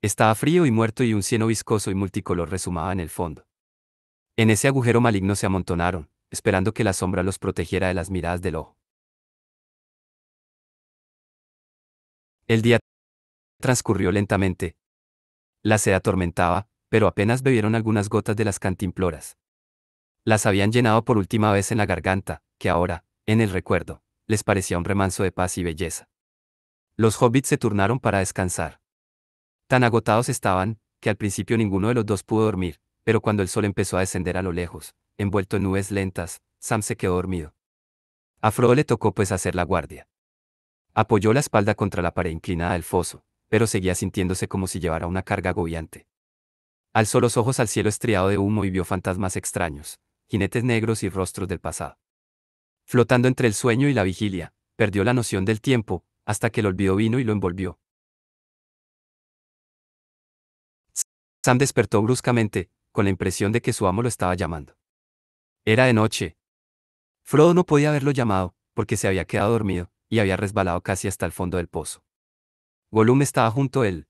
Estaba frío y muerto y un cieno viscoso y multicolor resumaba en el fondo. En ese agujero maligno se amontonaron, esperando que la sombra los protegiera de las miradas del ojo. El día transcurrió lentamente. La sed atormentaba, pero apenas bebieron algunas gotas de las cantimploras. Las habían llenado por última vez en la garganta, que ahora, en el recuerdo, les parecía un remanso de paz y belleza. Los hobbits se turnaron para descansar. Tan agotados estaban, que al principio ninguno de los dos pudo dormir, pero cuando el sol empezó a descender a lo lejos, envuelto en nubes lentas, Sam se quedó dormido. A Frodo le tocó pues hacer la guardia. Apoyó la espalda contra la pared inclinada del foso, pero seguía sintiéndose como si llevara una carga agobiante. Alzó los ojos al cielo estriado de humo y vio fantasmas extraños, jinetes negros y rostros del pasado. Flotando entre el sueño y la vigilia, perdió la noción del tiempo, hasta que el olvido vino y lo envolvió. Sam despertó bruscamente, con la impresión de que su amo lo estaba llamando. Era de noche. Frodo no podía haberlo llamado, porque se había quedado dormido, y había resbalado casi hasta el fondo del pozo. Gollum estaba junto a él.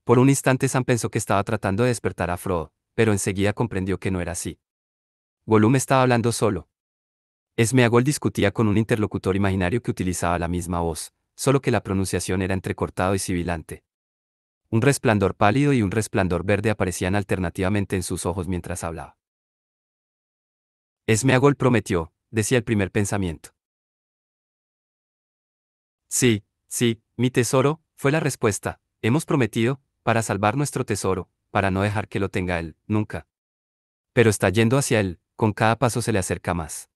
Por un instante Sam pensó que estaba tratando de despertar a Frodo, pero enseguida comprendió que no era así. Gollum estaba hablando solo. Smeagol discutía con un interlocutor imaginario que utilizaba la misma voz, solo que la pronunciación era entrecortado y sibilante. Un resplandor pálido y un resplandor verde aparecían alternativamente en sus ojos mientras hablaba. Smeagol prometió, decía el primer pensamiento. Sí, sí, mi tesoro, fue la respuesta. Hemos prometido, para salvar nuestro tesoro, para no dejar que lo tenga él, nunca. Pero está yendo hacia él, con cada paso se le acerca más.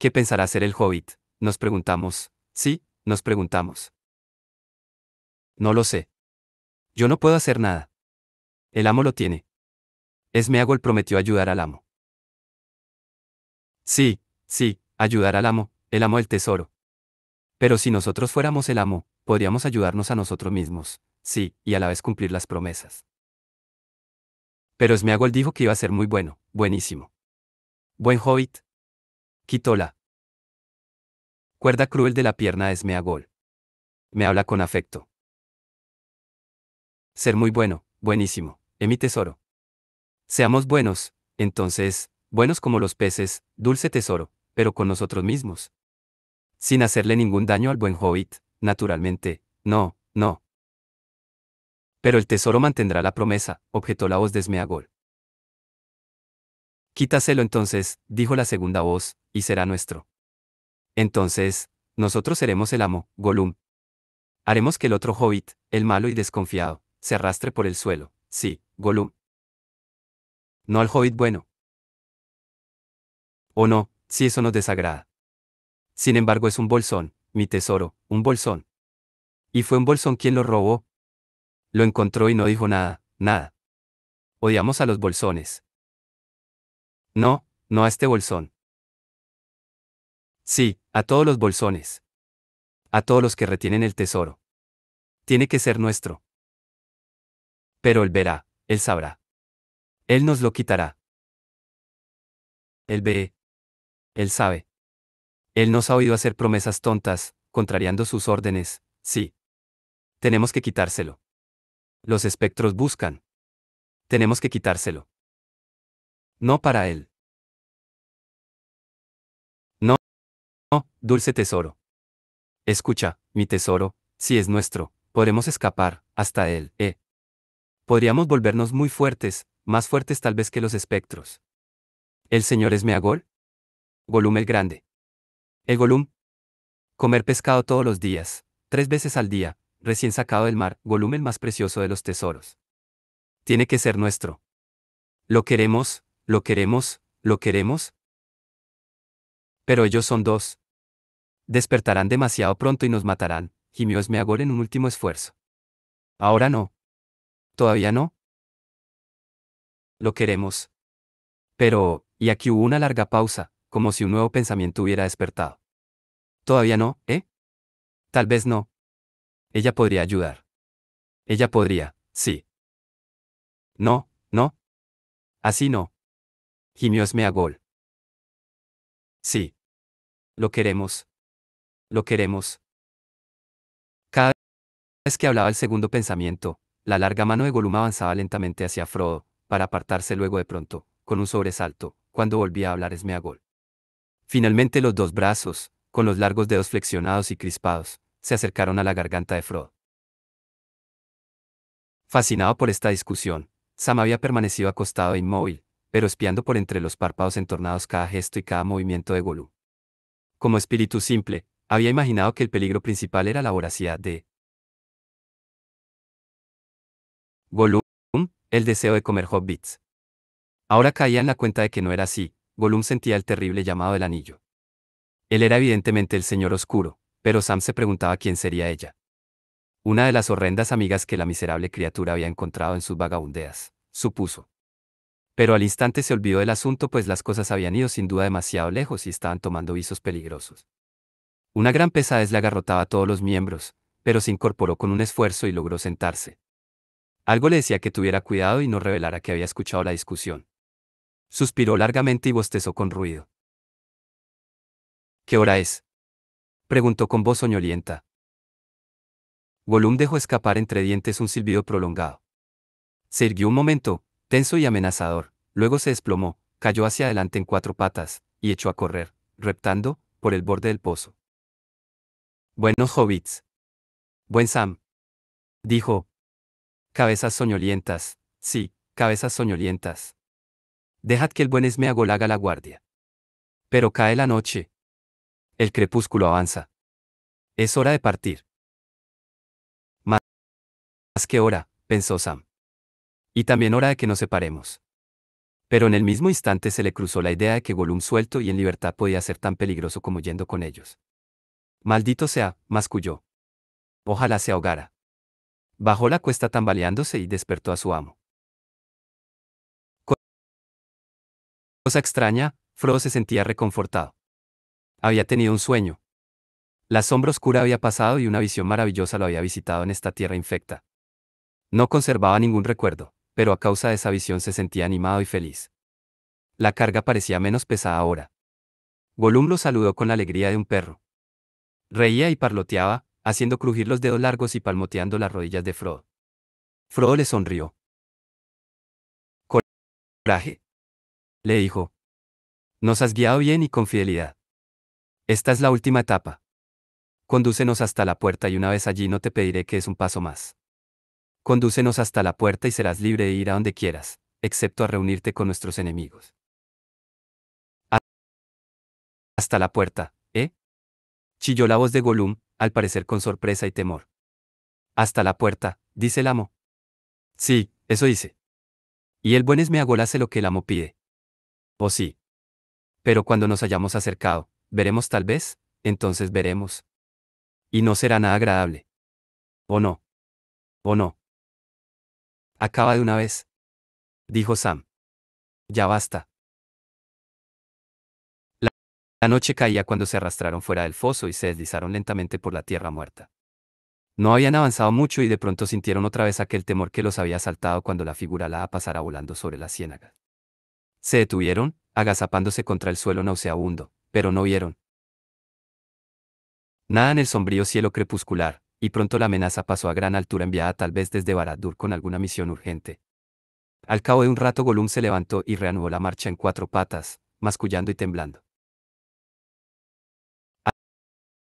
¿Qué pensará ser el hobbit? Nos preguntamos. Sí, nos preguntamos. No lo sé. Yo no puedo hacer nada. El amo lo tiene. Smeagol prometió ayudar al amo. Sí, sí, ayudar al amo, el amo del tesoro. Pero si nosotros fuéramos el amo, podríamos ayudarnos a nosotros mismos, sí, y a la vez cumplir las promesas. Pero Smeagol dijo que iba a ser muy bueno, buenísimo. Buen hobbit. Quitó la cuerda cruel de la pierna de Smeagol. Me habla con afecto. Ser muy bueno, buenísimo, mi tesoro. Seamos buenos, entonces, buenos como los peces, dulce tesoro, pero con nosotros mismos. Sin hacerle ningún daño al buen hobbit, naturalmente, no, no. Pero el tesoro mantendrá la promesa, objetó la voz de Smeagol. Quítaselo entonces, dijo la segunda voz, y será nuestro. Entonces, nosotros seremos el amo, Gollum. Haremos que el otro hobbit, el malo y desconfiado, se arrastre por el suelo, sí, Gollum. No al hobbit bueno. O no, si eso nos desagrada. Sin embargo es un bolsón, mi tesoro, un bolsón. Y fue un bolsón quien lo robó. Lo encontró y no dijo nada, nada. Odiamos a los bolsones. No, no a este bolsón. Sí, a todos los bolsones. A todos los que retienen el tesoro. Tiene que ser nuestro. Pero él verá, él sabrá. Él nos lo quitará. Él ve. Él sabe. Él nos ha oído hacer promesas tontas, contrariando sus órdenes, sí. Tenemos que quitárselo. Los espectros buscan. Tenemos que quitárselo. No para él. No, no, dulce tesoro. Escucha, mi tesoro, si es nuestro, podremos escapar, hasta él, Podríamos volvernos muy fuertes, más fuertes tal vez que los espectros. ¿El señor Smeagol? Gollum el Grande. El Gollum. Comer pescado todos los días, 3 veces al día, recién sacado del mar, Gollum el más precioso de los tesoros. Tiene que ser nuestro. ¿Lo queremos? ¿Lo queremos? ¿Lo queremos? Pero ellos son dos. Despertarán demasiado pronto y nos matarán, gimió Smeagol en un último esfuerzo. Ahora no. ¿Todavía no? Lo queremos. Pero, y aquí hubo una larga pausa, como si un nuevo pensamiento hubiera despertado. Todavía no, ¿eh? Tal vez no. Ella podría ayudar. Ella podría, sí. No, no. Así no. Gimió Smeagol. Sí. Lo queremos. Lo queremos. Cada vez que hablaba el segundo pensamiento, la larga mano de Gollum avanzaba lentamente hacia Frodo, para apartarse luego de pronto, con un sobresalto, cuando volvía a hablar Smeagol. Finalmente los dos brazos, con los largos dedos flexionados y crispados, se acercaron a la garganta de Frodo. Fascinado por esta discusión, Sam había permanecido acostado e inmóvil, pero espiando por entre los párpados entornados cada gesto y cada movimiento de Gollum. Como espíritu simple, había imaginado que el peligro principal era la voracidad de Gollum, el deseo de comer hobbits. Ahora caía en la cuenta de que no era así, Gollum sentía el terrible llamado del anillo. Él era evidentemente el Señor Oscuro, pero Sam se preguntaba quién sería ella. Una de las horrendas amigas que la miserable criatura había encontrado en sus vagabundeas, supuso. Pero al instante se olvidó del asunto pues las cosas habían ido sin duda demasiado lejos y estaban tomando visos peligrosos. Una gran pesadez le agarrotaba a todos los miembros, pero se incorporó con un esfuerzo y logró sentarse. Algo le decía que tuviera cuidado y no revelara que había escuchado la discusión. Suspiró largamente y bostezó con ruido. ¿Qué hora es? Preguntó con voz soñolienta. Gollum dejó escapar entre dientes un silbido prolongado. Se irguió un momento, tenso y amenazador, luego se desplomó, cayó hacia adelante en 4 patas, y echó a correr, reptando, por el borde del pozo. Buenos hobbits. Buen Sam. Dijo. Cabezas soñolientas, sí, cabezas soñolientas. Dejad que el buen Smeagol haga la guardia. Pero cae la noche. El crepúsculo avanza. Es hora de partir. Más que hora, pensó Sam. Y también hora de que nos separemos. Pero en el mismo instante se le cruzó la idea de que Gollum suelto y en libertad podía ser tan peligroso como yendo con ellos. Maldito sea, masculló. Ojalá se ahogara. Bajó la cuesta tambaleándose y despertó a su amo. Cosa extraña, Frodo se sentía reconfortado. Había tenido un sueño. La sombra oscura había pasado y una visión maravillosa lo había visitado en esta tierra infecta. No conservaba ningún recuerdo, pero a causa de esa visión se sentía animado y feliz. La carga parecía menos pesada ahora. Gollum lo saludó con la alegría de un perro. Reía y parloteaba, haciendo crujir los dedos largos y palmoteando las rodillas de Frodo. Frodo le sonrió. Coraje, le dijo. Nos has guiado bien y con fidelidad. Esta es la última etapa. Condúcenos hasta la puerta y una vez allí no te pediré que es un paso más. Condúcenos hasta la puerta y serás libre de ir a donde quieras, excepto a reunirte con nuestros enemigos. Hasta la puerta, ¿eh? Chilló la voz de Gollum, al parecer con sorpresa y temor. Hasta la puerta, dice el amo. Sí, eso dice. Y el buen Esmeagol hace lo que el amo pide. Oh sí. Pero cuando nos hayamos acercado, veremos tal vez, entonces veremos. Y no será nada agradable. ¿O no? ¿O no? Acaba de una vez. Dijo Sam. Ya basta. La, la noche caía cuando se arrastraron fuera del foso y se deslizaron lentamente por la tierra muerta. No habían avanzado mucho y de pronto sintieron otra vez aquel temor que los había asaltado cuando la figura alada pasara volando sobre la ciénaga. Se detuvieron, agazapándose contra el suelo nauseabundo, pero no vieron nada en el sombrío cielo crepuscular, y pronto la amenaza pasó a gran altura enviada tal vez desde Barad-dûr con alguna misión urgente. Al cabo de un rato Gollum se levantó y reanudó la marcha en cuatro patas, mascullando y temblando.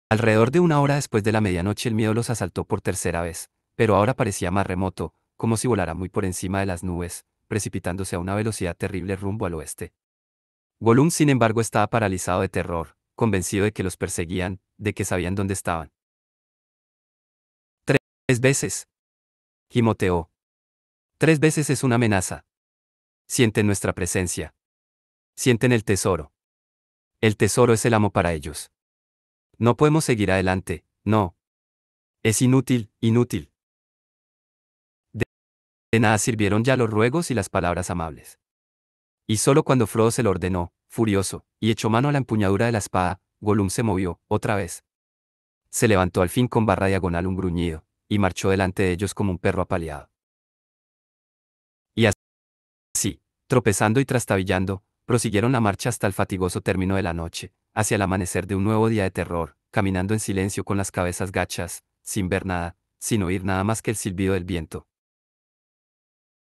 Alrededor de una hora después de la medianoche el miedo los asaltó por tercera vez, pero ahora parecía más remoto, como si volara muy por encima de las nubes, precipitándose a una velocidad terrible rumbo al oeste. Gollum sin embargo estaba paralizado de terror, convencido de que los perseguían, de que sabían dónde estaban. Tres veces. Gimoteó. 3 veces es una amenaza. Sienten nuestra presencia. Sienten el tesoro. El tesoro es el amo para ellos. No podemos seguir adelante, no. Es inútil, inútil. De nada sirvieron ya los ruegos y las palabras amables. Y solo cuando Frodo se lo ordenó, furioso, y echó mano a la empuñadura de la espada, Gollum se movió, otra vez. Se levantó al fin con barra diagonal un gruñido, y marchó delante de ellos como un perro apaleado. Y así, tropezando y trastabillando, prosiguieron la marcha hasta el fatigoso término de la noche, hacia el amanecer de un nuevo día de terror, caminando en silencio con las cabezas gachas, sin ver nada, sin oír nada más que el silbido del viento,